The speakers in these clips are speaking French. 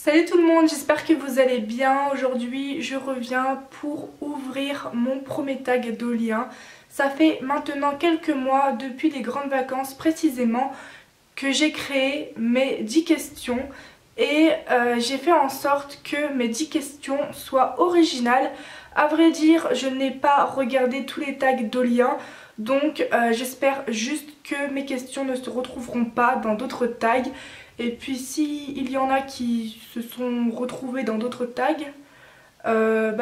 Salut tout le monde, j'espère que vous allez bien. Aujourd'hui je reviens pour ouvrir mon premier tag Dolien. Ça fait maintenant quelques mois, depuis les grandes vacances précisément, que j'ai créé mes 10 questions. Et j'ai fait en sorte que mes 10 questions soient originales. À vrai dire, je n'ai pas regardé tous les tags Dolien. Donc j'espère juste que mes questions ne se retrouveront pas dans d'autres tags. Et puis si il y en a qui se sont retrouvés dans d'autres tags,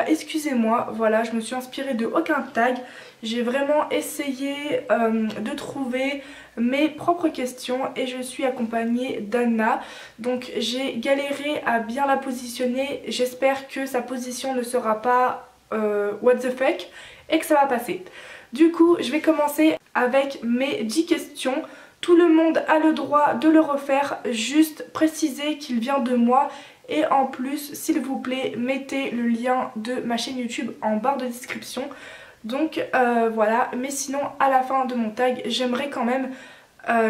excusez-moi, voilà, je me suis inspirée de aucun tag. J'ai vraiment essayé de trouver mes propres questions et je suis accompagnée d'Anna. Donc j'ai galéré à bien la positionner. J'espère que sa position ne sera pas what the fuck et que ça va passer. Du coup, je vais commencer avec mes 10 questions. Tout le monde a le droit de le refaire, juste précisez qu'il vient de moi. Et en plus, s'il vous plaît, mettez le lien de ma chaîne YouTube en barre de description. Donc voilà, mais sinon à la fin de mon tag, j'aimerais quand même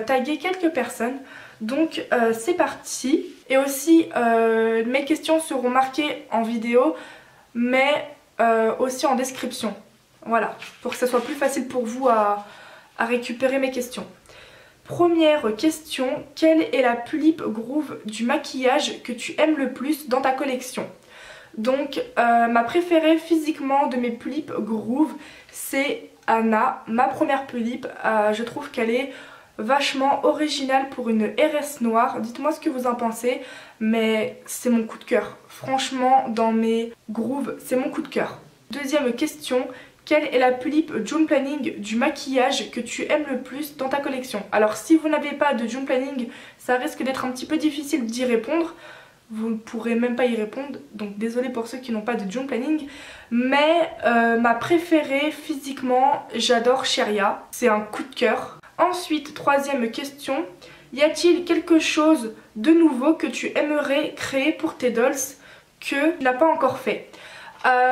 taguer quelques personnes. Donc c'est parti. Et aussi, mes questions seront marquées en vidéo, mais aussi en description. Voilà, pour que ça soit plus facile pour vous à récupérer mes questions. Première question, quelle est la Pulip Groove du maquillage que tu aimes le plus dans ta collection? Donc ma préférée physiquement de mes Pulip Groove, c'est Anna, ma première Pulip. Je trouve qu'elle est vachement originale pour une RS noire. Dites-moi ce que vous en pensez, mais c'est mon coup de cœur. Franchement, dans mes grooves, c'est mon coup de cœur. Deuxième question, quelle est la Pulip June Planning du maquillage que tu aimes le plus dans ta collection? Alors si vous n'avez pas de June Planning, ça risque d'être un petit peu difficile d'y répondre. Vous ne pourrez même pas y répondre, donc désolé pour ceux qui n'ont pas de June Planning. Mais ma préférée physiquement, j'adore Cheria, c'est un coup de cœur. Ensuite, troisième question, y a-t-il quelque chose de nouveau que tu aimerais créer pour tes dolls que tu n'as pas encore fait?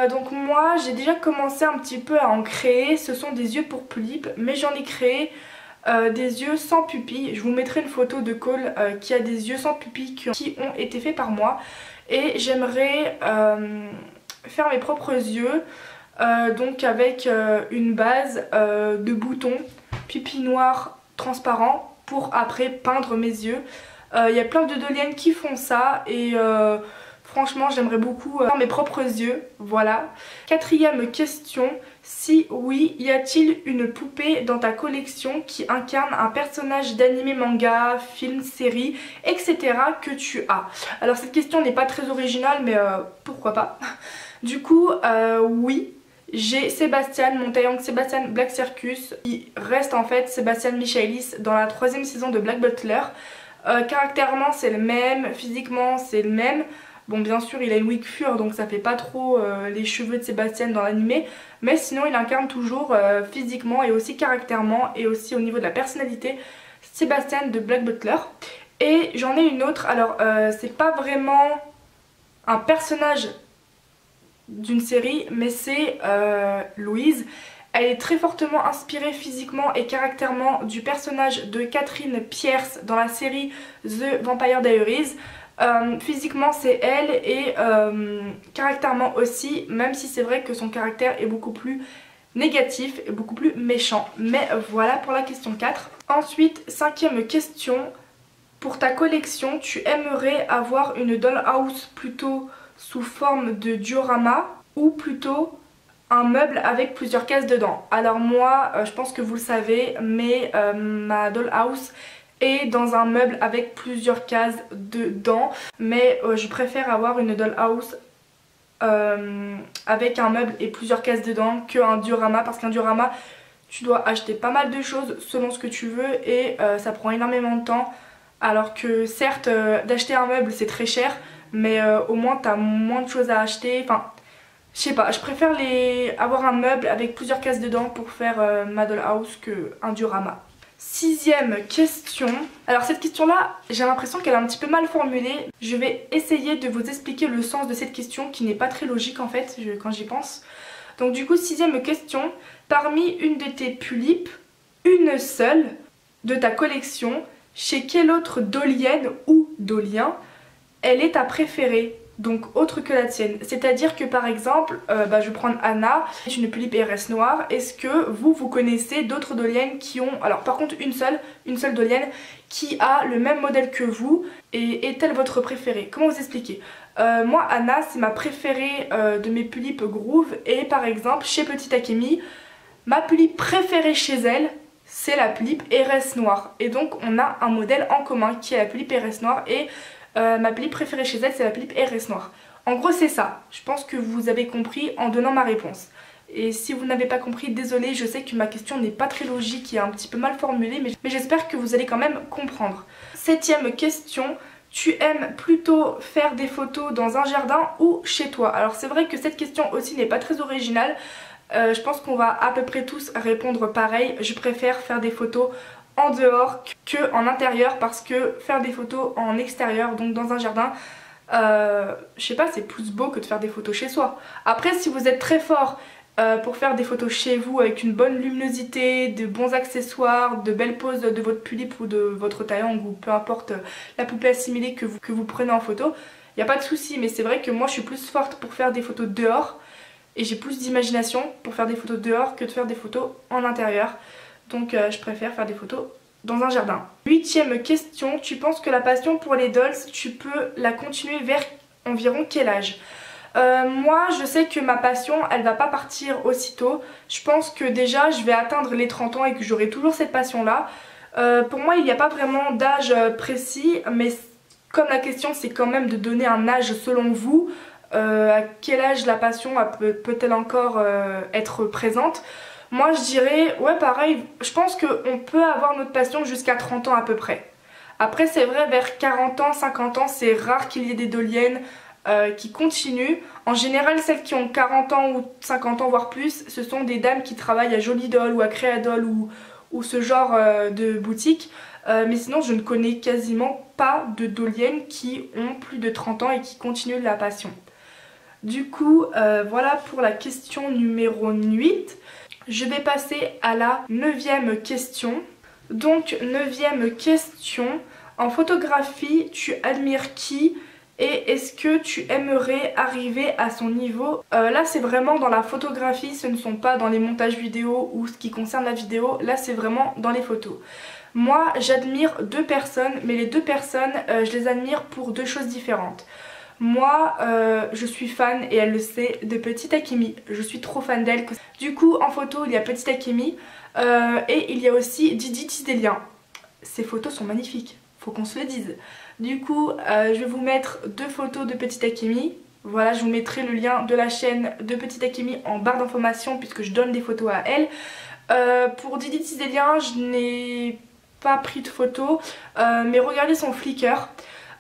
Donc moi j'ai déjà commencé un petit peu à en créer. Ce sont des yeux pour Pulip, mais j'en ai créé des yeux sans pupille. Je vous mettrai une photo de Cole qui a des yeux sans pupille qui ont été faits par moi. Et j'aimerais faire mes propres yeux, donc avec une base de boutons pupille noire transparent pour après peindre mes yeux. Il y a plein de doliennes qui font ça et franchement j'aimerais beaucoup faire mes propres yeux, voilà. Quatrième question, si oui, y a-t-il une poupée dans ta collection qui incarne un personnage d'anime, manga, film, série, etc. que tu as? Alors cette question n'est pas très originale mais pourquoi pas. Du coup oui, j'ai Sébastien, mon Taeyang Sébastien Black Circus. Il reste en fait Sébastien Michaelis dans la 3e saison de Black Butler. Caractèrement c'est le même, physiquement c'est le même. Bon bien sûr il a une wig fur donc ça fait pas trop les cheveux de Sébastien dans l'animé. Mais sinon il incarne toujours physiquement et aussi caractèrement et aussi au niveau de la personnalité Sébastien de Black Butler. Et j'en ai une autre, alors c'est pas vraiment un personnage d'une série mais c'est Louise. Elle est très fortement inspirée physiquement et caractèrement du personnage de Catherine Pierce dans la série The Vampire Diaries. Physiquement c'est elle et caractèrement aussi, même si c'est vrai que son caractère est beaucoup plus négatif et beaucoup plus méchant. Mais voilà pour la question 4. Ensuite, cinquième question, pour ta collection tu aimerais avoir une dollhouse plutôt sous forme de diorama ou plutôt un meuble avec plusieurs cases dedans? Alors moi je pense que vous le savez mais ma dollhouse et dans un meuble avec plusieurs cases dedans, mais je préfère avoir une dollhouse avec un meuble et plusieurs cases dedans qu'un diorama, parce qu'un diorama tu dois acheter pas mal de choses selon ce que tu veux et ça prend énormément de temps, alors que certes d'acheter un meuble c'est très cher mais au moins t'as moins de choses à acheter. Enfin je sais pas, je préfère avoir un meuble avec plusieurs cases dedans pour faire ma dollhouse qu'un diorama. Sixième question. Alors cette question là j'ai l'impression qu'elle est un petit peu mal formulée. Je vais essayer de vous expliquer le sens de cette question qui n'est pas très logique en fait quand j'y pense. Donc du coup sixième question. Parmi une de tes Pulip, une seule de ta collection, chez quelle autre dolienne ou dolien elle est ta préférée, donc autre que la tienne. C'est-à-dire que par exemple, je vais prendre Anna, c'est une Pulipe RS noire. Est-ce que vous connaissez d'autres doliennes qui ont... Alors par contre une seule dolienne qui a le même modèle que vous, et est-elle votre préférée? Comment vous expliquer? Moi Anna c'est ma préférée de mes Pulipes Groove, et par exemple chez Petite Akemi, ma Pulipe préférée chez elle, c'est la Pulipe RS noire. Et donc on a un modèle en commun qui est la Pulipe RS noire, et ma Pulipe préférée chez elle c'est la Pulipe RS noire. En gros c'est ça, je pense que vous avez compris en donnant ma réponse. Et si vous n'avez pas compris, désolée, je sais que ma question n'est pas très logique et un petit peu mal formulée, mais j'espère que vous allez quand même comprendre. 7e question, tu aimes plutôt faire des photos dans un jardin ou chez toi? Alors c'est vrai que cette question aussi n'est pas très originale. Je pense qu'on va à peu près tous répondre pareil. Je préfère faire des photos en dehors que en intérieur, parce que faire des photos en extérieur, donc dans un jardin, je sais pas, c'est plus beau que de faire des photos chez soi. Après si vous êtes très fort pour faire des photos chez vous avec une bonne luminosité, de bons accessoires, de belles poses de votre Pulipe ou de votre Taeyong ou peu importe la poupée assimilée que vous prenez en photo, il n'y a pas de souci. Mais c'est vrai que moi je suis plus forte pour faire des photos dehors, et j'ai plus d'imagination pour faire des photos dehors que de faire des photos en intérieur. Donc je préfère faire des photos dans un jardin. 8e question, tu penses que la passion pour les dolls, tu peux la continuer vers environ quel âge? Moi je sais que ma passion elle va pas partir aussitôt. Je pense que déjà je vais atteindre les 30 ans et que j'aurai toujours cette passion là. Pour moi il n'y a pas vraiment d'âge précis, mais comme la question c'est quand même de donner un âge selon vous, à quel âge la passion peut-elle encore être présente? Moi je dirais, ouais pareil, je pense qu'on peut avoir notre passion jusqu'à 30 ans à peu près. Après c'est vrai, vers 40 ans, 50 ans, c'est rare qu'il y ait des doliennes qui continuent. En général celles qui ont 40 ans ou 50 ans voire plus, ce sont des dames qui travaillent à Jolie Doll ou à Créadol ou ce genre de boutique. Mais sinon je ne connais quasiment pas de doliennes qui ont plus de 30 ans et qui continuent la passion. Du coup voilà pour la question numéro 8. Je vais passer à la 9e question. Donc 9e question, en photographie tu admires qui et est-ce que tu aimerais arriver à son niveau? Là c'est vraiment dans la photographie, ce ne sont pas dans les montages vidéo ou ce qui concerne la vidéo, là c'est vraiment dans les photos. Moi j'admire 2 personnes, mais les 2 personnes je les admire pour 2 choses différentes. Moi je suis fan, et elle le sait, de Petite Akemi. Je suis trop fan d'elle. Du coup en photo il y a Petite Akemi et il y a aussi Didi Tisdélien. Ces photos sont magnifiques, faut qu'on se le dise. Du coup je vais vous mettre 2 photos de Petite Akemi. Voilà, je vous mettrai le lien de la chaîne de Petite Akemi en barre d'informations puisque je donne des photos à elle. Pour Didi Tisdélien je n'ai pas pris de photos, mais regardez son Flickr.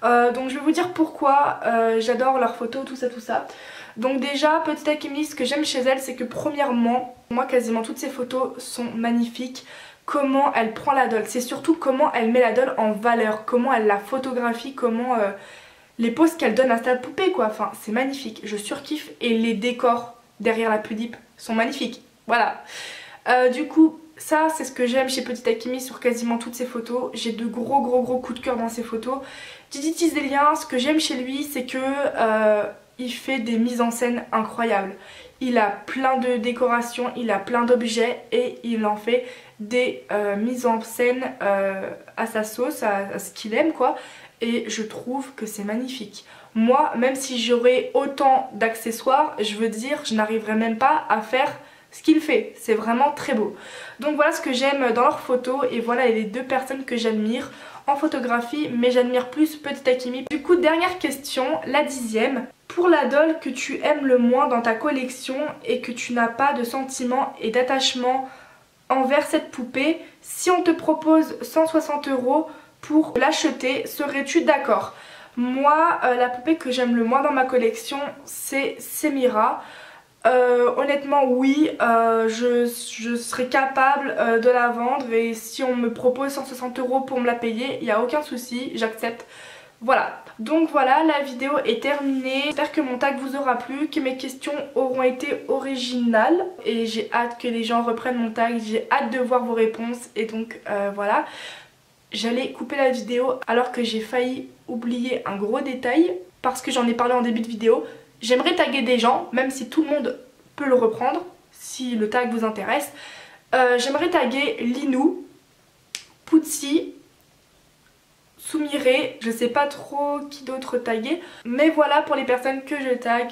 Donc je vais vous dire pourquoi j'adore leurs photos, tout ça. Donc déjà Petite Akemi, ce que j'aime chez elle c'est que premièrement, moi quasiment toutes ses photos sont magnifiques. Comment elle prend la doll, c'est surtout comment elle met la doll en valeur, comment elle la photographie, comment les poses qu'elle donne à sa poupée quoi. Enfin c'est magnifique, je surkiffe, et les décors derrière la Pulipe sont magnifiques. Voilà. Du coup ça c'est ce que j'aime chez Petite Akemi sur quasiment toutes ses photos. J'ai de gros coups de cœur dans ses photos. Didi Tisdélien, ce que j'aime chez lui c'est que il fait des mises en scène incroyables. Il a plein de décorations, il a plein d'objets et il en fait des mises en scène à sa sauce, à ce qu'il aime quoi. Et je trouve que c'est magnifique. Moi, même si j'aurais autant d'accessoires, je veux dire, je n'arriverais même pas à faire ce qu'il fait. C'est vraiment très beau. Donc voilà ce que j'aime dans leurs photos, et voilà les 2 personnes que j'admire en photographie, mais j'admire plus Petite Akemi. Du coup dernière question, la 10e. Pour la doll que tu aimes le moins dans ta collection et que tu n'as pas de sentiment et d'attachement envers cette poupée, si on te propose 160 € pour l'acheter, serais-tu d'accord? Moi la poupée que j'aime le moins dans ma collection c'est Semira. Honnêtement oui, je serais capable de la vendre, et si on me propose 160 € pour me la payer, il n'y a aucun souci, j'accepte. Voilà, donc voilà, la vidéo est terminée. J'espère que mon tag vous aura plu, que mes questions auront été originales, et j'ai hâte que les gens reprennent mon tag, j'ai hâte de voir vos réponses, et donc voilà. j'allais couper la vidéo alors que j'ai failli oublier un gros détail parce que j'en ai parlé en début de vidéo. J'aimerais taguer des gens, même si tout le monde peut le reprendre, si le tag vous intéresse. J'aimerais taguer Linou, Poutsi, Soumire, je sais pas trop qui d'autre taguer. Mais voilà pour les personnes que je tag